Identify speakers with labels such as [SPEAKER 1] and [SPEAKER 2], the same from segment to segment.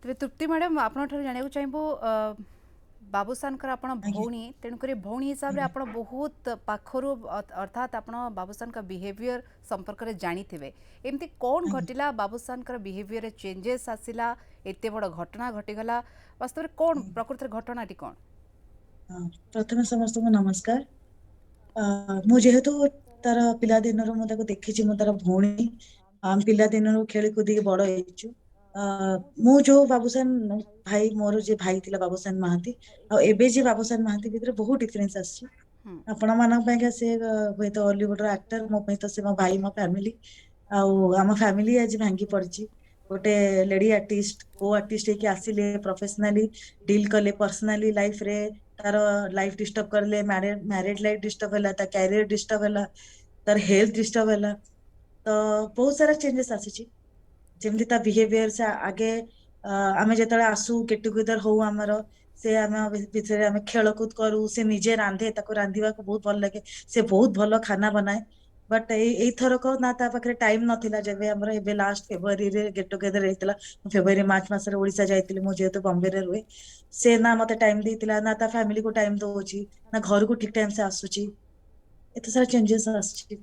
[SPEAKER 1] तेरे तृप्ति मैडम आपण जाना चाहिए बाबूसान आप
[SPEAKER 2] आज्ञा
[SPEAKER 1] भौणी तेणुक भौणी हिसाब से
[SPEAKER 2] आज्ञा
[SPEAKER 1] आप बहुत पाखर अर्थात आप बाबूसान बिहेवियर संपर्क में जानी थे एमती कौन
[SPEAKER 2] आज्ञा
[SPEAKER 1] घटला बाबूसान बिहेवियर चेंजेस आसला एत बड़ घटना घटीगला वास्तव में कौन
[SPEAKER 2] आज्ञा।
[SPEAKER 1] प्रकृति घटनाटी कौन
[SPEAKER 2] हाँ, प्रथमे समस्त को नमस्कार। ମୁଁ ଯେହେତୁ ତାର ପିଲାଦିନରୁ ମୁଁ ତାକୁ ଦେଖିଛି, ମୁଁ ତାର ଭଉଣୀ, ଆମେ ପିଲାଦିନରୁ ଖେଳି କୁଦିକି ବଡ ହେଇଛୁ। ଆ, ମୁଁ ଯୋଉ ବାବୁସାନ ଭାଇ, ମୋର ଯିଏ ଭାଇ ଥିଲା ବାବୁସାନ ମହାନ୍ତି, ଆଉ ଏବେ ଯିଏ ବାବୁସାନ ମହାନ୍ତି ଭିତରେ ବହୁତ ଡିଫରେନ୍ସ ଆସିଛି। ଆପଣ ମାନଙ୍କ ପାଇଁକା ସେ ହୁଏତ ଅଲିଉଡର ଆକ୍ଟର, ମୋ ପାଇଁ ତ ସେ ମୋ ଭାଇ, ମୋ ଫ୍ୟାମିଲି। ଆଉ ଆମ ଫ୍ୟାମିଲି ଆଜି ଭାଙ୍ଗି ପଡିଛି। ଗୋଟେ ଲେଡି ଆର୍ଟିଷ୍ଟ, କୋ ଆର୍ଟିଷ୍ଟ ହେଇକି ଆସିଲେ, ପ୍ରଫେସନାଲି ଡିଲ୍ କଲେ ପର୍ସନାଲି ଲାଇଫ ରେ, ତାର ଲାଇଫ ଡିଷ୍ଟର୍ବ କରିଲେ, ମ୍ୟାରେଡ ଲାଇଫ ଡିଷ୍ଟର୍ବ ହେଲା, ତା କ୍ୟାରିୟର ଡିଷ୍ଟର୍ବ ହେଲା, ତାର ହେଲ୍ଥ ଡିଷ୍ଟର୍ବ ହେଲା। ତ ବହୁତ ସାରା ଚେଞ୍ଜେସ୍ ଆସିଛି। ଯେମିତି ତା ବିହେଭିୟର, ସେ ଆଗେ ଆମେ ଯେତେବେଳେ ଆସୁ ଗେଟ୍ ଟୁଗେଦର ହଉ ଆମର, ସେ ଆମ ଭିତରେ ଆମେ ଖେଳକୁଦ କରୁ, ସେ ନିଜେ ରାନ୍ଧେ, ତାକୁ ରାନ୍ଧିବାକୁ ବହୁତ ଭଲ ଲାଗେ, ସେ ବହୁତ ଭଲ ଖାନା ବନାଏ। ବଟ୍ ଏଇଥରକ ନା ତା ପାଖରେ ଟାଇମ ନଥିଲା। ଯେବେ ଆମର ଏବେ ଲାଷ୍ଟ ଫେବୃଆରୀରେ ଗେଟ୍ ଟୁଗେଦର ହେଇଥିଲା, ଫେବୃଆରୀ ମାର୍ଚ୍ଚ ମାସରେ ଓଡିଶା ଯାଇଥିଲି, ମୁଁ ଯେହେତୁ ବମ୍ବେରେ ରୁହେ, ସେ ନା ମତେ ଟାଇମ ଦେଇଥିଲା, ନା ତା ଫ୍ୟାମିଲିକୁ ଟାଇମ ଦଉଛି, ନା ଘରକୁ ଠିକ ଟାଇମ ସେ ଆସୁଛି। ଏତେ ସାରା ଚେଞ୍जेस ଆସିଛି।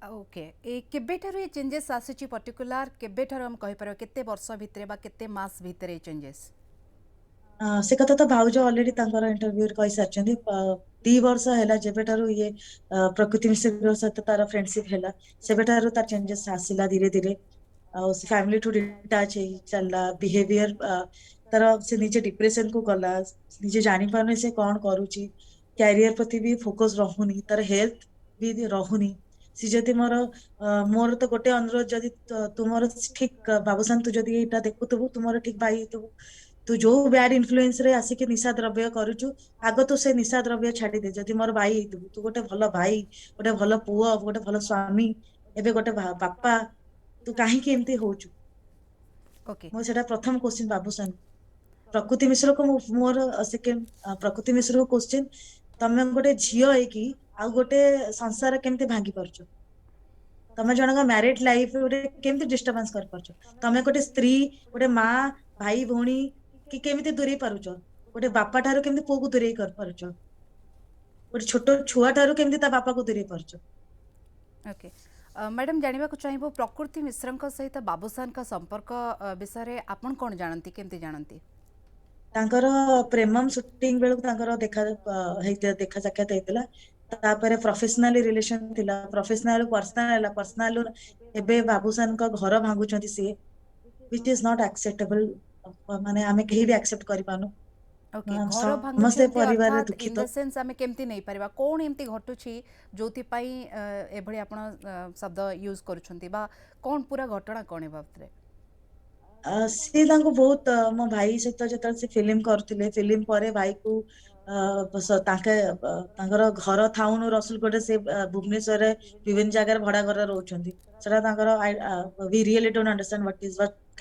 [SPEAKER 1] ओके केबेठारु ये चेंजेस आसी पर्टिकुलर केबेठारु हम कहि परबा केते वर्ष भितरे बा केते मास भितरे ये चेंजेस
[SPEAKER 2] ସେ କଥା ତ ଭାଉଜ ଅଲରେଡି ତାଙ୍କର ଇଣ୍ଟରଭ୍ୟୁରେ କହିସାରିଛନ୍ତି। 2 ବର୍ଷ ହେଲା ଯେବେଠାରୁ ଇଏ ପ୍ରକୃତି ମିଶ୍ରଙ୍କ ସହିତ ତାର ଫ୍ରେଣ୍ଡସିପ ହେଲା, ସେବେଠାରୁ ତାର ଚେଞ୍ଜେସ୍ ଆସିଲା ଧୀରେ ଧୀରେ। ଆଉ ସେ ଫ୍ୟାମିଲି ଠୁ ଡିଟାଚ ହେଇ ଚାଲିଲା। ବିହେଭିୟର ତାର, ସେ ନିଜେ ଡିପ୍ରେସନ କୁ ଗଲା, ନିଜେ ଜାଣିପାରୁନି ସେ କଣ କରୁଛି। କ୍ୟାରିୟର ପ୍ରତି ବି ଫୋକସ ରହୁନି, ତାର ହେଲ୍ଥ ବି ରହୁନି। ସେ ଯଦି ମୋର ତ ଗୋଟେ ଅନୁରୋଧ, ଯଦି ତୁମର ଠିକ ବାବୁସାନ, ତୁ ଯଦି ଏଇଟା ଦେଖୁଥିବୁ, ତୁମର ଠିକ ଭାଇ ହେଇଥିବୁ, ତୁ ଯୋଉ ବ୍ୟାଡ ଇନଫ୍ଲୁଏନ୍ସ ରେ ଆସିକି ନିଶା ଦ୍ରବ୍ୟ କରୁଛୁ, ଆଗ ତୁ ସେ ନିଶା ଦ୍ରବ୍ୟ ଛାଡିଦେ। ଯଦି ମୋର ଭାଇ ହେଇଥିବୁ, ତୁ ଗୋଟେ ଭଲ ଭାଇ, ଗୋଟେ ଭଲ ପୁଅ, ଗୋଟେ ଭଲ ସ୍ଵାମୀ, ଏବେ ଗୋଟେ ବାପା, ତୁ କାହିଁକି ଏମିତି ହଉଛୁ?
[SPEAKER 1] ओके
[SPEAKER 2] ମୁଁ ସେଟା ପ୍ରଥମ କୋଶ୍ଚିନ୍ ବାବୁସାନ। ପ୍ରକୃତି ମିଶ୍ରକୁ ମୋର ସେକେଣ୍ଡ ପ୍ରକୃତି ମିଶ୍ରକୁ କୋଶ୍ଚିନ୍, ତମେ ଗୋଟେ ଝିଅ ହେଇକି ଆଉ ଗୋଟେ ସଂସାର କେମିତି ଭାଙ୍ଗି ପାରୁଛ? ତମେ ଜଣଙ୍କ ମ୍ୟାରିଡ ଲାଇଫ ଗୋଟେ କେମିତି ଡିଷ୍ଟର୍ବାନ୍ସ କରିପାରୁଛ? ତମେ ଗୋଟେ ସ୍ତ୍ରୀ, ଗୋଟେ ମା, ଭାଇ ଭଉଣୀ କି କେମିତି ଦୂରେଇ ପାରୁଛ? ଗୋଟେ ବାପା ଠାରୁ କେମିତି ପୁଅକୁ ଦୂରେଇ କରିପାରୁଛ? ଗୋଟେ ଛୋଟ ଛୁଆ ଠାରୁ କେମିତି ତା ବାପାକୁ ଦୂରେଇ ପାରୁଛ?
[SPEAKER 1] ओके मैडम जानवा चाहबू प्रकृति मिश्र सहित बाबूसान का संपर्क विषय आपन कौन जानती केमती जानती
[SPEAKER 2] ତାଙ୍କର ପ୍ରେମम ସୁଟିଂ ବେଳକୁ ତାଙ୍କର ଦେଖା ସାକ୍ଷାତ ହେଇଥିଲା। ତାପରେ ପ୍ରଫେସନାଲି ରିଲେସନ ଥିଲା, ପ୍ରଫେସନାଲ ପର୍ସନାଲ ହେଲା, ପର୍ସନାଲ ଏବେ ବାବୁସାନଙ୍କ ଘର ଭାଙ୍ଗୁଛନ୍ତି ସିଏ, which is not acceptable। ମାନେ ଆମେ କେହି ବି ଆକ୍ସେପ୍ଟ କରିପାରୁନୁ।
[SPEAKER 1] ओके घर
[SPEAKER 2] ସମସ୍ତେ
[SPEAKER 1] भांगुंट
[SPEAKER 2] ପରିବାରରେ
[SPEAKER 1] अर्थात इन द
[SPEAKER 2] ଦୁଃଖିତ।
[SPEAKER 1] सेन्स आम केमती नहीं पारिबा कौन एमती घटुची जो एभली आपण शब्द यूज करुछंती बा कौन पूरा घटना कौन ए बाबत रे
[SPEAKER 2] ସିଏ ତାଙ୍କୁ ବହୁତ ମୋ ଭାଇ ସହିତ ଯେତେବେଳେ ସେ ଫିଲ୍ମ କରୁଥିଲେ, ଫିଲ୍ମ ପରେ ଭାଇକୁ ତାଙ୍କର ଘର ଥାଉଣୁ ରସୁଲଗଡରେ, ସେ ଭୁବନେଶ୍ୱରରେ ବିଭିନ୍ନ ଜାଗାରେ ଭଡା ଘରେ ରହୁଛନ୍ତି। ସେଟା ତାଙ୍କର we really don't understand what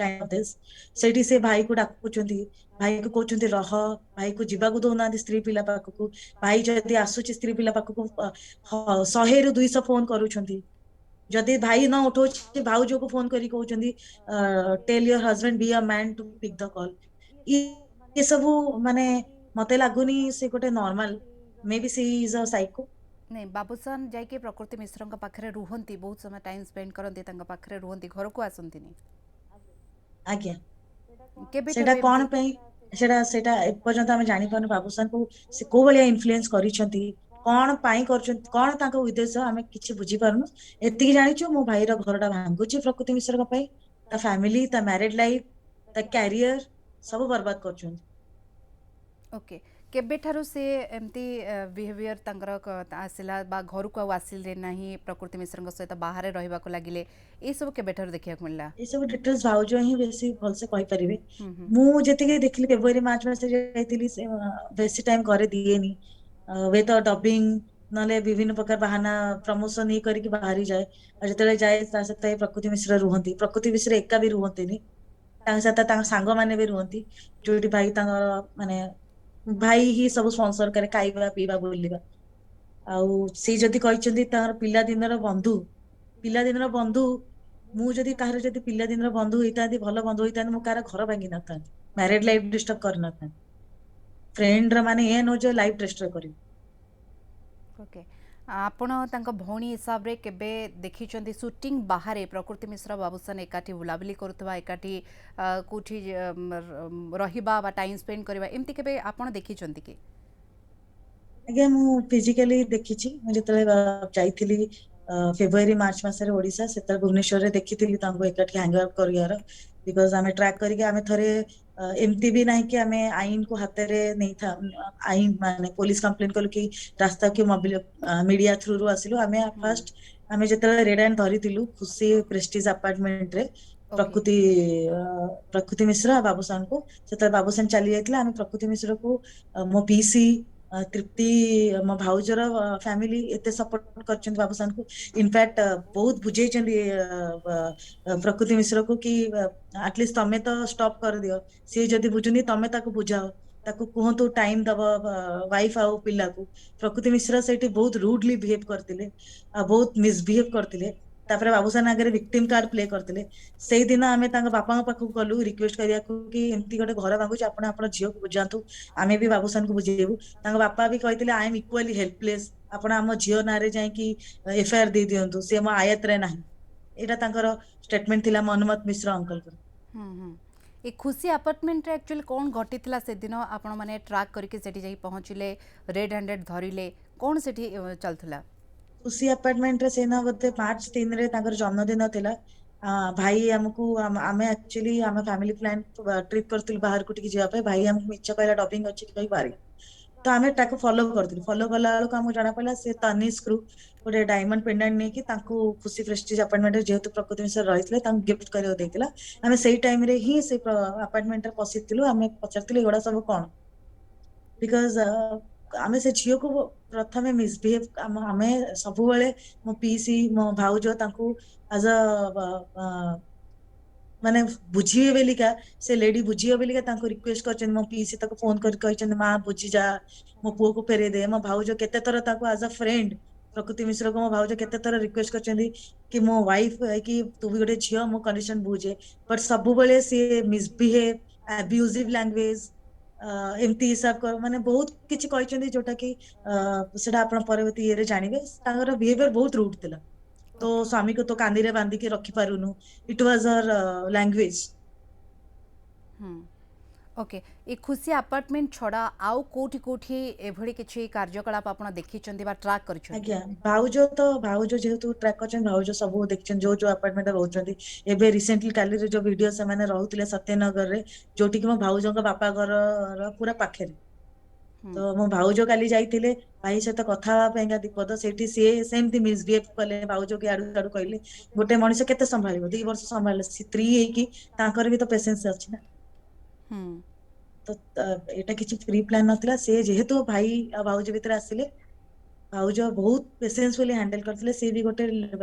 [SPEAKER 2] kind of this। ସେଇଠି ସେ ଭାଇକୁ ଡାକୁଛନ୍ତି, ଭାଇକୁ କହୁଛନ୍ତି ରହ, ଭାଇକୁ ଯିବାକୁ ଦଉନାହାନ୍ତି ସ୍ତ୍ରୀ ପିଲା ପାଖକୁ। ଭାଇ ଯଦି ଆସୁଛି ସ୍ତ୍ରୀ ପିଲା ପାଖକୁ, 100ରୁ 200 ଫୋନ କରୁଛନ୍ତି। ଯଦି ଭାଇ ନ ଉଠଉଛି, ଭାଉଜକୁ ଫୋନ କରି କହୁଛନ୍ତି ଟେଲ ୟୋର ହଜବେଣ୍ଡ ବି ଅ ମ୍ୟାନ ଟୁ ପିକ୍ ଦ କଲ୍। ଏ ସବୁ ମାନେ ମତେ ଲାଗୁନି ସେ ଗୋଟେ normal. May B she is ଅ ସାଇକୋ।
[SPEAKER 1] नहीं बाबूसान जाइए प्रकृति मिश्र पाखे रुहति बहुत समय टाइम स्पेंड करती पाखे रुहति घर को आसती
[SPEAKER 2] ଆଜ୍ଞା।
[SPEAKER 1] केबेठारु
[SPEAKER 2] ସେଇଟା
[SPEAKER 1] एमती
[SPEAKER 2] କଣ ପାଇଁ, ସେଇଟା ଏପର୍ଯ୍ୟନ୍ତ ଆମେ ଜାଣିପାରୁନୁ ବାବୁସାନକୁ ସେ କୋଉ ଭଳିଆ ଇନଫ୍ଲୁଏନ୍ସ କରିଛନ୍ତି, କଣ ପାଇଁ କରୁଛନ୍ତି, କଣ ତାଙ୍କ ଉଦ୍ଦେଶ୍ୟ, ଆମେ କିଛି ବୁଝିପାରୁନୁ। ଏତିକି ଜାଣିଛୁ, ମୋ ଭାଇର ଘରଟା ଭାଙ୍ଗୁଛି ପ୍ରକୃତି ମିଶ୍ରଙ୍କ ପାଇଁ। ତା ଫ୍ୟାମିଲି, ତା ମ୍ୟାରେଡ ଲାଇଫ, ତା କ୍ୟାରିୟର ସବୁ ବର୍ବାଦ କରୁଛନ୍ତି।
[SPEAKER 1] ओके केबेठारु से एमती बिहेवियर तांकर आसिला बा घर को आसिले नहीं प्रकृति मिश्र सहित बाहर रहा लगिले ये सब केबेठारु देखा मिलला
[SPEAKER 2] ଏସବୁ ଡିଟେल्स ଭାଉଜ ହିଁ ବେଶୀ ଭଲସେ କହିପାରିବେ।
[SPEAKER 1] हम्म हम्म
[SPEAKER 2] ମୁଁ ଯେତିକି ଦେଖିଲି, ଫେବୃଆରୀ ମାର୍ଚ୍ଚ ମାସରେ ଯାଇଥିଲି, ସେ ବେଶୀ ଟାଇମ ଘରେ ଦିଏନି। ହୁଏତ ଡବିଂ ନହେଲେ ବିଭିନ୍ନ ପ୍ରକାର ବାହାନା, ପ୍ରମୋସନ ଇଏ କରିକି ବାହାରି ଯାଏ। ଆଉ ଯେତେବେଳେ ଯାଏ, ତା ସହିତ ପ୍ରକୃତି ମିଶ୍ର ରୁହନ୍ତି। ପ୍ରକୃତି ମିଶ୍ର ଏକା ବି ରୁହନ୍ତିନି, ତାଙ୍କ ସହିତ ତାଙ୍କ ସାଙ୍ଗମାନେ ବି ରୁହନ୍ତି। ଯୋଉଠି ଭାଇ ତାଙ୍କର ମାନେ ଭାଇ ହିଁ ସବୁ ସ୍ପନ୍ସର କରେ, ଖାଇବା ପିଇବା ବୁଲିବା। ଆଉ ସେ ଯଦି କହିଛନ୍ତି ତାଙ୍କର ପିଲାଦିନର ବନ୍ଧୁ, ପିଲାଦିନର ବନ୍ଧୁ, ମୁଁ ଯଦି କାହାର ଯଦି ପିଲାଦିନର ବନ୍ଧୁ ହେଇଥାନ୍ତି, ଭଲ ବନ୍ଧୁ ହେଇଥାନ୍ତି, ମୁଁ କାହାର ଘର ଭାଙ୍ଗି ନଥାନ୍ତି। ମ୍ୟାରେଡ୍ ଲାଇଫ୍ ଡିଷ୍ଟର୍ବ କରିନଥାନ୍ତି। ଫ୍ରେଣ୍ଡର ମାନେ ଏ ନୁହଁ ଯେ ଲାଇଫ୍ ଡିଷ୍ଟ୍ରୟ କରିବେ।
[SPEAKER 1] ଓକେ, ଆପଣ ତାଙ୍କ ଭଉଣୀ ହିସାବରେ କେବେ ଦେଖିଛନ୍ତି ସୁଟିଂ ବାହାରେ ପ୍ରକୃତି ମିଶ୍ର ବାବୁସାନ ଏକାଠି ବୁଲାବୁଲି କରୁଥିବା, ଏକାଠି କେଉଁଠି ରହିବା ବା ଟାଇମ୍ ସ୍ପେଣ୍ଡ କରିବା, ଏମିତି କେବେ ଆପଣ ଦେଖିଛନ୍ତି କି?
[SPEAKER 2] ଆଜ୍ଞା ମୁଁ ଫିଜିକାଲି ଦେଖିଛି। ମୁଁ ଯେତେବେଳେ ଯାଇଥିଲି ଫେବୃଆରୀ ମାର୍ଚ୍ଚ ମାସରେ ଓଡିଶା, ସେତେବେଳେ ଭୁବନେଶ୍ୱରରେ ଦେଖିଥିଲି ତାଙ୍କୁ ଏକାଠି ହ୍ୟାଙ୍ଗ ଆଉଟ୍ କରିବାର। ବିକଜ ଆମେ ଟ୍ରାକ୍ କରିକି ଆମେ ଥରେ ଏମିତି ବି ନାହିଁ କି ଆମେ ଆଇନକୁ ହାତରେ ନେଇଥା, ଆଇନ ମାନେ ପୋଲିସ କମ୍ପ୍ଲେନ କଲୁ କି ରାସ୍ତା କି ମିଡିଆ ଥ୍ରୁରୁ ଆସିଲୁ। ଆମେ ଫାଷ୍ଟ ଆମେ ଯେତେବେଳେ ରେଡ୍ ହ୍ୟାଣ୍ଡ ଧରିଥିଲୁ ଖୁସି ପ୍ରେଷ୍ଟିଜ ଆପାର୍ଟମେଣ୍ଟରେ
[SPEAKER 1] ଓକେ।
[SPEAKER 2] ପ୍ରକୃତି ପ୍ରକୃତି ମିଶ୍ର ଆଉ ବାବୁସାନଙ୍କୁ, ସେତେବେଳେ ବାବୁସାନ ଚାଲି ଯାଇଥିଲା। ଆମେ ପ୍ରକୃତି ମିଶ୍ରକୁ ମୋ ପିଇସି ତୃପ୍ତି ମୋ ଭାଉଜର ଫ୍ୟାମିଲି ଏତେ ସପୋର୍ଟ କରିଛନ୍ତି ବାବୁସାନକୁ। ଇନଫ୍ୟାକ୍ଟ ବହୁତ ବୁଝେଇଛନ୍ତି ପ୍ରକୃତି ମିଶ୍ରକୁ କି ଆଟଲିଷ୍ଟ ତମେ ତ ଷ୍ଟପ୍ କରିଦିଅ, ସିଏ ଯଦି ବୁଝୁନି ତମେ ତାକୁ ବୁଝାଅ, ତାକୁ କୁହନ୍ତୁ ଟାଇମ ଦବ ୱାଇଫ ଆଉ ପିଲାକୁ। ପ୍ରକୃତି ମିଶ୍ର ସେଇଠି ବହୁତ ରୁଡଲି ବିହେଭ କରିଥିଲେ ଆଉ ବହୁତ ମିସବିହେଭ କରିଥିଲେ। ତାପରେ ବାବୁସାନ ଆଗରେ ଭିକ୍ଟିମ କାର୍ଡ ପ୍ଲେ କରିଥିଲେ। ସେଇଦିନ ଆମେ ତାଙ୍କ ବାପାଙ୍କ ପାଖକୁ ଗଲୁ ରିକ୍ୱେଷ୍ଟ କରିବାକୁ କି ଏମିତି ଗୋଟେ ଘର ଭାଙ୍ଗୁଛି, ଆପଣ ଆପଣ ଝିଅକୁ ବୁଝାନ୍ତୁ, ଆମେ ବି ବାବୁସାନକୁ ବୁଝେଇବୁ। ତାଙ୍କ ବାପା ବି କହିଥିଲେ ଆଇ ଏମ୍ ଇକ୍ୱାଲି ହେଲ୍ପଲେସ୍, ଆପଣ ଆମ ଝିଅ ନାଁରେ ଯାଇକି ଏଫଆଇଆର ଦେଇ ଦିଅନ୍ତୁ, ସେ ମୋ ଆୟତରେ ନାହିଁ। ଏଇଟା ତାଙ୍କର ଷ୍ଟେଟମେଣ୍ଟ ଥିଲା ମନମତ ମିଶ୍ର ଅଙ୍କଲଙ୍କର।
[SPEAKER 1] ଏ ଖୁସି ଆପାର୍ଟମେଣ୍ଟରେ ଆକ୍ଚୁଆଲି କ'ଣ ଘଟିଥିଲା ସେଦିନ? ଆପଣମାନେ ଟ୍ରାକ୍ କରିକି ସେଠି ଯାଇ ପହଞ୍ଚିଲେ, ରେଡ୍ ହ୍ୟାଣ୍ଡେଡ୍ ଧରିଲେ, କ'ଣ ସେଠି ଚାଲୁଥିଲା?
[SPEAKER 2] ଖୁସି ଆପାର୍ଟମେଣ୍ଟରେ ସେଦିନ ବୋଧେ ମାର୍ଚ୍ଚ 3ରେ ତାଙ୍କର ଜନ୍ମଦିନ ଥିଲା। ଭାଇ ଆମକୁ ଆମେ ଆକ୍ଚୁଆଲି ଆମ ଫ୍ୟାମିଲି ପ୍ଲାନ ଟ୍ରିପ୍ କରିଥିଲୁ ବାହାରକୁ ଟିକେ ଯିବା ପାଇଁ। ଭାଇ ଆମକୁ ମିଛ କହିଲା ଡବିଂ ଅଛି କହି ବାହାରି, ତ ଆମେ ତାକୁ ଫଲୋ କରିଥିଲୁ। ଫଲୋ କଲା ବେଳକୁ ଆମକୁ ଜଣା ପଡିଲା ସେ ତନିଷ୍କରୁ ଗୋଟେ ଡାଇମଣ୍ଡ ପେଣ୍ଡାଣ୍ଟ ନେଇକି ତାଙ୍କୁ ଖୁସି ପ୍ରେଷ୍ଟିଜ ଆପାର୍ଟମେଣ୍ଟରେ ଯେହେତୁ ପ୍ରକୃତି ମିଶ୍ର ରହିଥିଲେ ତାଙ୍କୁ ଗିଫ୍ଟ କରିବାକୁ ଦେଇଥିଲା। ଆମେ ସେଇ ଟାଇମରେ ହିଁ ସେ ଆପାର୍ଟମେଣ୍ଟରେ ପଶିଥିଲୁ। ଆମେ ପଚାରିଥିଲୁ ଏଗୁଡା ସବୁ କ'ଣ, ବିକଜ ଆମେ ସେ ଝିଅକୁ ପ୍ରଥମେ ମିସବିହେଭ ଆମେ ସବୁବେଳେ ମୋ ପିଇସି ମୋ ଭାଉଜ ତାଙ୍କୁ ଆଜ ମାନେ ବୁଝିବେ ବେଲିକା, ସେ ଲେଡି ବୁଝିବେ ବେଲିକା ତାଙ୍କୁ ରିକ୍ୱେଷ୍ଟ କରିଛନ୍ତି। ମୋ ପିଇସି ତାକୁ ଫୋନ କରି କହିଛନ୍ତି ମା ବୁଝିଯା, ମୋ ପୁଅକୁ ଫେରେଇ ଦେ। ମୋ ଭାଉଜ କେତେ ଥର ତାକୁ ଆଜ ଅ ଫ୍ରେଣ୍ଡ ପ୍ରକୃତି ମିଶ୍ରକୁ ମୋ ଭାଉଜ କେତେ ଥର ରିକ୍ୱେଷ୍ଟ କରିଛନ୍ତି କି ମୋ ୱାଇଫ କି ତୁ ବି ଗୋଟେ ଝିଅ, ମୋ କଣ୍ଡିସନ ବୁଝେ। ବଟ୍ ସବୁବେଳେ ସିଏ ମିସବିହେଭ, ଆବ୍ୟୁଜିଭ ଲାଙ୍ଗୁଏଜ, ଏମିତି ହିସାବ କର ମାନେ ବହୁତ କିଛି କହିଛନ୍ତି ଯୋଉଟା କି ସେଟା ଆପଣ ପରବର୍ତ୍ତୀ ଇଏରେ ଜାଣିବେ। ତାଙ୍କର ବିହେଭିୟର ବହୁତ ରୁଡ ଥିଲା। ତୋ
[SPEAKER 1] ଓକେ।
[SPEAKER 2] ସ୍ୱାମୀକୁ ତୋ କାନ୍ଦିରେ ବାନ୍ଧିକି ରଖିପାରୁନୁ, ଇଟ ୱାଜ ହର ଲାଙ୍ଗୁଏଜ।
[SPEAKER 1] ଓକେ, ଏ ଖୁସି ଆପାର୍ଟମେଣ୍ଟ ଛଡ଼ା ଆଉ କେଉଁଠି କେଉଁଠି ଏଭଳି କିଛି କାର୍ଯ୍ୟକଳାପ ଆପଣ ଦେଖିଛନ୍ତି ବା ଟ୍ରାକ୍ କରିଛନ୍ତି?
[SPEAKER 2] ଆଜ୍ଞା ଭାଉଜ ଯେହେତୁ ଟ୍ରାକ୍ କରିଛନ୍ତି, ଭାଉଜ ସବୁ ଦେଖିଛନ୍ତି ଯୋଉ ଯୋଉ ଆପାର୍ଟମେଣ୍ଟରେ ରହୁଛନ୍ତି। ଏବେ ରିସେଣ୍ଟଲି କାଲିର ଯୋଉ ଭିଡିଓ ସେମାନେ ରହୁଥିଲେ ସତ୍ୟନଗରରେ, ଯୋଉଠିକି ମୋ ଭାଉଜଙ୍କ ବାପା ଘରର ପୁରା ପାଖରେ। ତ ମୋ ଭାଉଜ କାଲି ଯାଇଥିଲେ ଭାଇ ସହିତ କଥା ହେବା ପାଇଁକା ଦୀପଦ, ସେଇଠି ସିଏ ସେମିତି ମିସବିହେଭ କଲେ। ଭାଉଜକୁ ଆଡୁ ଆଡୁ କହିଲେ। ଗୋଟେ ମଣିଷ କେତେ ସମ୍ଭାଳିବ, 2 ବର୍ଷ ସମ୍ଭାଳିଲେ, ସ୍ତ୍ରୀ ହେଇକି ତାଙ୍କର ବି ତ ପେସେନ୍ସ ଅଛି ନା। ତ ଏଇଟା କିଛି ପ୍ରି ପ୍ଲାନ ନଥିଲା। ସେ ଯେହେତୁ ଭାଇ ଆଉ ଭାଉଜ ଭିତରେ ଆସିଲେ, ଭାଉଜ ବହୁତ ପେସେନ୍ସଫୁଲି ହ୍ୟାଣ୍ଡେଲ କରିଥିଲେ। ସେ ବି ଗୋଟେ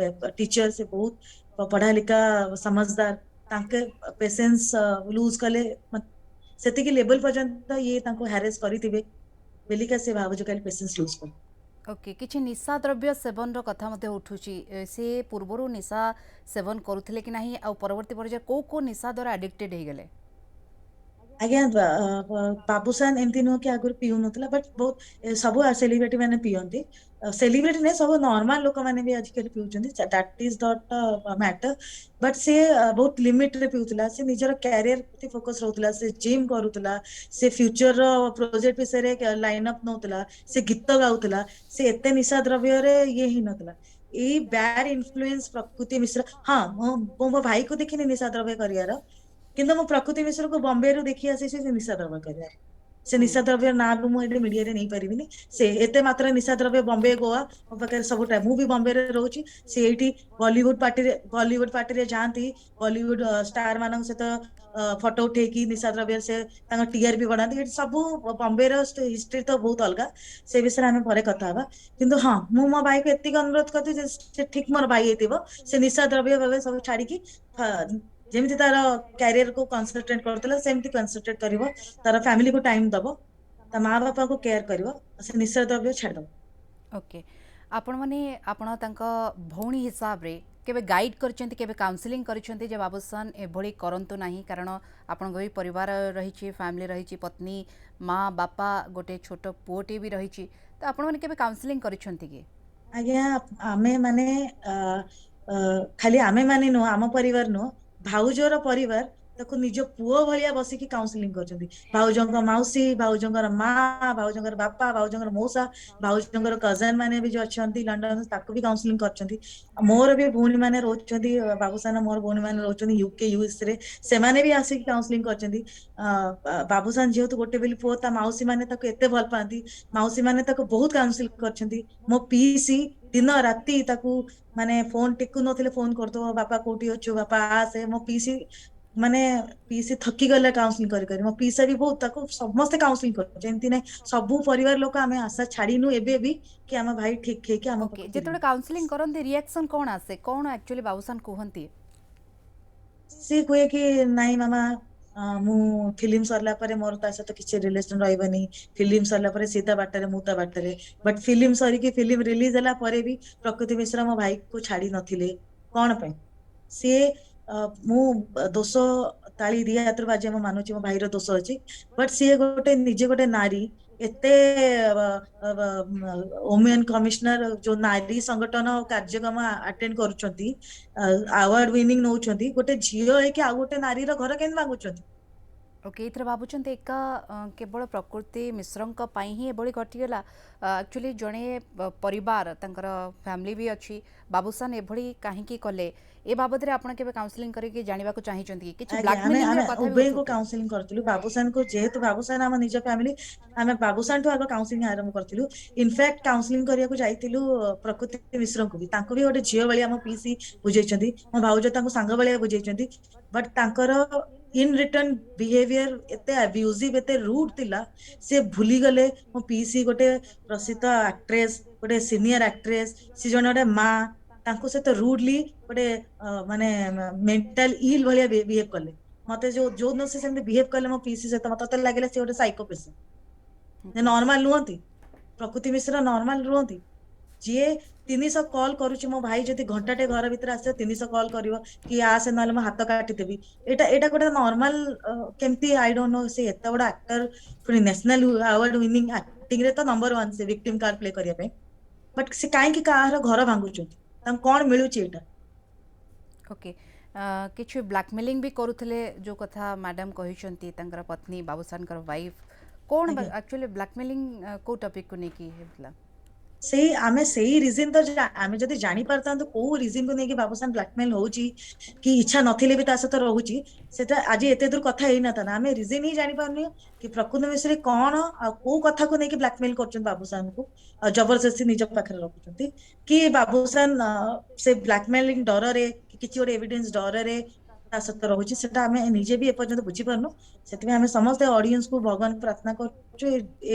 [SPEAKER 2] ଟିଚର, ସେ ବହୁତ ପଢା ଲିଖା ସମଝଦାର। ତାଙ୍କେ ପେସେନ୍ସ ଲୁଜ କଲେ ସେତିକି ଲେବଲ ପର୍ଯ୍ୟନ୍ତ ଇଏ ତାଙ୍କୁ ହ୍ୟାରେସ କରିଥିବେ ବେଲିକା ସେ ଭାଉଜ କାଲି ପେସେନ୍ସ ଲୁଜ କଲେ।
[SPEAKER 1] ଓକେ, କିଛି ନିଶା ଦ୍ରବ୍ୟ ସେବନର କଥା ମଧ୍ୟ ଉଠୁଛି। ସେ ପୂର୍ବରୁ ନିଶା ସେବନ କରୁଥିଲେ କି ନାହିଁ, ଆଉ ପରବର୍ତ୍ତୀ ପର୍ଯ୍ୟାୟରେ କେଉଁ କେଉଁ ନିଶା ଦ୍ୱାରା ଆଡିକ୍ଟେଡ୍ ହେଇଗଲେ?
[SPEAKER 2] ଆଜ୍ଞା ବାବୁସାନ ଏମିତି ନୁହଁ କି ଆଗରୁ ପିଉନଥିଲା, ବଟ୍ ବହୁତ ସବୁ ସେଲିବ୍ରିଟି ମାନେ ପିଅନ୍ତି। ସେଲିବ୍ରିଟି ନୁହେଁ, ସବୁ ନର୍ମାଲ ଲୋକମାନେ ବି ଆଜିକାଲି ପିଉଛନ୍ତି, that is not matter. But ସେ ବହୁତ ଲିମିଟରେ ପିଉଥିଲା। ସେ ନିଜର କ୍ୟାରିୟର ପ୍ରତି ଫୋକସ ରହୁଥିଲା। ସେ ଜିମ୍ କରୁଥିଲା, ସେ ଫ୍ୟୁଚରର ପ୍ରୋଜେକ୍ଟ ବିଷୟରେ ଲାଇନ ଅପ୍ ନଉଥିଲା, ସେ ଗୀତ ଗାଉଥିଲା। ସେ ଏତେ ନିଶା ଦ୍ରବ୍ୟରେ ଇଏ ହିଁ ନଥିଲା। ଏଇ ବ୍ୟାଡ ଇନଫ୍ଲୁଏନ୍ସ ପ୍ରକୃତି ମିଶ୍ର, ହଁ ମୁଁ ମୋ ଭାଇକୁ ଦେଖିନି ନିଶା ଦ୍ରବ୍ୟ କରିବାର, କିନ୍ତୁ ମୁଁ ପ୍ରକୃତି ମିଶ୍ରକୁ ବମ୍ବେରୁ ଦେଖି ଆସିଛି ସେ ନିଶା ଦ୍ରବ୍ୟ କରିବାର। ସେ ନିଶା ଦ୍ରବ୍ୟ ନାଁ ବି ମୁଁ ଏଠି ମିଡିଆରେ ନେଇପାରିବିନି। ସେ ଏତେ ମାତ୍ରା ନିଶା ଦ୍ରବ୍ୟ ବମ୍ବେ ଗୋଆ ମୋ ପାଖରେ ସବୁ ଟାଇମ୍। ମୁଁ ବି ବମ୍ବେରେ ରହୁଛି। ସେ ଏଇଠି ବଲିଉଡ ପାର୍ଟିରେ ଯାଆନ୍ତି, ବଲିଉଡ ଷ୍ଟାର ମାନଙ୍କ ସହିତ ଫଟୋ ଉଠେଇକି ନିଶା ଦ୍ରବ୍ୟ ସେ ତାଙ୍କ ଟିଆରପି ବଢାନ୍ତି। ଏଠି ସବୁ ବମ୍ବେର ହିଷ୍ଟ୍ରି ତ ବହୁତ ଅଲଗା, ସେ ବିଷୟରେ ଆମେ ପରେ କଥା ହବା। କିନ୍ତୁ ହଁ, ମୁଁ ମୋ ଭାଇକୁ ଏତିକି ଅନୁରୋଧ କରିଛି ଯେ ସେ ଠିକ ମୋର ଭାଇ ହେଇଥିବ, ସେ ନିଶା ଦ୍ରବ୍ୟ ଭାବେ ସବୁ ଛାଡିକି ଯେମିତି ତାର କ୍ୟାରିୟରକୁ କନସେନଟ୍ରେଟ କରୁଥିଲା ସେମିତି କନସେନଟ୍ରେଟ କରିବ, ତାର ଫ୍ୟାମିଲିକୁ ଟାଇମ ଦବ, ତା ମା ବାପାକୁ କେୟାର କରିବ, ସେ ନିଶା ଦ୍ରବ୍ୟ ଛାଡିଦବ।
[SPEAKER 1] ଓକେ, ଆପଣମାନେ ଆପଣ ତାଙ୍କ ଭଉଣୀ ହିସାବରେ केबे गाइड करछंती केबे काउंसलिंग करछंती जे बाबूसान एभଳି करंतु नाही कारण आपण भी परिवार रही फैमिली रही पत्नी माँ बापा गोटे छोट पुओटे भी रही तो आपण माने केबे काउंसलिंग करछंती कि
[SPEAKER 2] आज्ञा आमे माने खाली आमे माने नो आम परिवार नो भाउजर परिवार ताको निज पुओ भलिया बसिकी काउंसलिंग करछंती भाउजंकर मौसी भाउजंकर माँ भाउजंकर बापा भाउजंकर मौसा भाउजंकर कजन माने भी जो अछंती लंडन ताको भी काउंसलिंग करछंती मोर भी भूणी माने रहउछंती बाबूसाना मोर भूणी माने रहउछंती यूके यूएस रे से माने भी आसी काउंसलिंग करछंती बाबूसान जेहेतु गोटे बेली पुओ ता मौसी माने ताको एते भल पांती मौसी माने ताको बहुत काउंसिल करछंती मो पीसी दिन राति ताकू माने फोन टेकु नथिले फोन करतो बापा कोठी अछु बापा आसे मो पीसी माने पीसी थकी गले काउंसलिंग करी करी मो पीसा भी बहुत ताको समस्त काउंसलिंग कर जेंति नै सबु परिवार लोक आमे आशा छाड़ीनु एबे भी कि आम भाई ठीक है कि आम
[SPEAKER 1] ओके
[SPEAKER 2] पक
[SPEAKER 1] जेतोळे काउंसलिंग करंती रिएक्शन कोन आसे कोन एक्चुअली बाबूसान कहंती
[SPEAKER 2] सी कहे कि नाई मामा मु फिल्म सरला परे मोर ता सହିତ किछि रिलेशन रहइबनी फिल्म सरला परे सीता बाटरे मुता बाटरे बट फिल्म सरी की फिल्म रिलीज होला परे भी प्रकृति मिश्रा मो भाई को छाड़ी नथिले कोन पे से मु दोष ताली दिया यात्र बाजे मो मानुची मो भाई रो दोष अछि बट सी गोटे निजे गोटे नारी एते वुमेन कमिश्नर जो नारी संगठन कार्यक्रम अटेंड करूछंती अवार्ड विनिंग नौछंती गोटे झियो है कि आ गोटे नारी रो घर केन मागुछंती
[SPEAKER 1] ओके इथर भावुंट एक केवल प्रकृति मिश्रंक पाई ही एभली घटीगला एक्चुअली जड़े परिवार तांकर फैमिली भी अच्छी बाबूसान एभली कहीं कले ए बाबद रे आपण केबे काउंसलिंग करके जानिबा को चाहिचंती किछि ब्लैकमेलिंग रे कथा भी
[SPEAKER 2] उभय को
[SPEAKER 1] उठुते
[SPEAKER 2] काउंसलिंग करथिलु बाबूसान को जेहेतु बाबूसान हम निज फैमिली आमे बाबूसान तो आगो काउंसलिंग आरंभ करथिलु इनफैक्ट काउंसलिंग करिया को जाइतिलु प्रकृति मिश्र को भी तांको भी गोटे झियो बलिया हम पीसी बुझेइछंती मो भाउज तांको सांग बलिया बुझेइछंती बट तांकर इन रिटर्न बिहेवियर एते अब्यूजिव एते रूड थिला से भूली गले मो पीसी गोटे प्रसिद्ध एक्ट्रेस गोटे सीनियर एक्ट्रेस सी जने गोटे माँ तांको से तो रूडली गोटे माने मेंटल इल भलिया बिहेव कले मते जो न से सेमते बिहेव कले मो पीसी से मते लागले से गोटे साइको पेशेंट नॉर्मल नुहंती प्रकृति मिश्र नॉर्मल रुहंती जे 300 कॉल करूची मो भाई जदि घंटाटे घर भीतर आसे 300 कॉल करिवो कि आसे नाले मो हाथ काटी देबी एटा गोटे नॉर्मल केमती आई डोंट नो से एता बड़ा एक्टर पुनी नेशनल अवार्ड विनिंग एक्टिंग रे तो नंबर 1 से विक्टिम कार्ड प्ले करिया पे बट से काहे कि काहर घर भांगुचंती तम कोन मिलुची एटा
[SPEAKER 1] ओके किछि ब्लैकमेलिंग भी करूथले जो कथा मैडम कहिसंती तांकर पत्नी बाबूसानकर वाइफ कोन
[SPEAKER 2] आज्ञा
[SPEAKER 1] एक्चुअली ब्लैकमेलिंग को टॉपिक को नेकी हेबला
[SPEAKER 2] सेही आमे सेही रीजन तो आमे जदि जानि परता तो को रीजन को नेकी बाबूसान ब्लैकमेल होउची कि इच्छा नथिले भी ता सହିତ रहुची सेटा आज एते दूर कथा हेई नता आमे रीजन ही जानि पारनी कि प्रकृति मिश्र कोन आ को कथा को नेकी ब्लैकमेल करछन बाबूसान को जबरदस्ती निज पाखरे रखुचंती कि बाबूसान से ब्लैकमेलिंग डर रे कि किछि और एविडेंस डर रे ता सହିତ रहुची सेटा आमे निजे भी एपर्यंत बुझी पारनु सेति आमे समस्त ऑडियंस को भगवान प्रार्थना करछु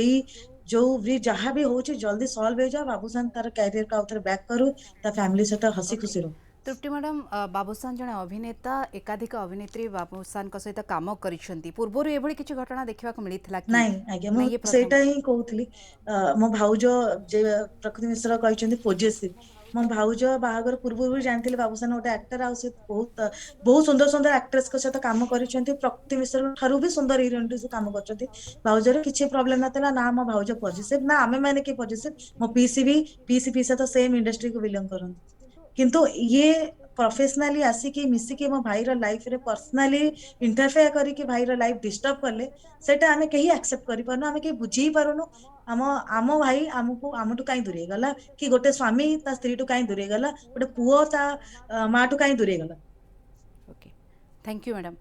[SPEAKER 2] एई जो भी जहाँ भी होची जल्दी सॉल्व हो जाओ बाबूसान तार कैरियर का उतर बैक करू ता फैमिली से हसी
[SPEAKER 1] ओके
[SPEAKER 2] खुशी रहो
[SPEAKER 1] तृप्ति मैडम बाबूसान जने अभिनेता एकाधिक अभिनेत्री बाबूसान सहित काम करिसेंती पूर्वरु एभली किछि घटना देखिबा को मिलिथिला कि
[SPEAKER 2] नहीं आज्ञा
[SPEAKER 1] ना
[SPEAKER 2] मु
[SPEAKER 1] ये प्रथम
[SPEAKER 2] सेटा ही कहूतली मो भाउज जे प्रकृति मिश्र कहचंदी पोजेसिव मो भाउज बाहागर पूर्व भी जानथिले बाबूसान गोटे एक्टर आ से बहुत बहुत सुंदर सुंदर एक्ट्रेस के साथ काम करिसेंती प्रकृति मिश्र ठारू भी सुंदर हीरोइन से काम करचंती भाउजर किछि प्रॉब्लम नतला ना मो भाउज पोजेसिव ना आमे माने की पोजेसिव मो पीसी पीसा तो सेम इंडस्ट्री को बिलोंग करंती किंतु ये प्रोफेशनली आसिकी मिसिकी मो भाई रो लाइफ रे पर्सनली इंटरफेयर करी कि भाई रो लाइफ डिस्टर्ब करले सेटा आमे केही एक्सेप्ट करि पारनु आमे केही बुझी पारुनु आम आम भाई आमको आमटू काई दूरे गला कि गोटे स्वामी ता स्त्री टू काई दूरे गला गोटे पुओ ता माँ टू काई दूरे गला
[SPEAKER 1] ओके थैंक यू मैडम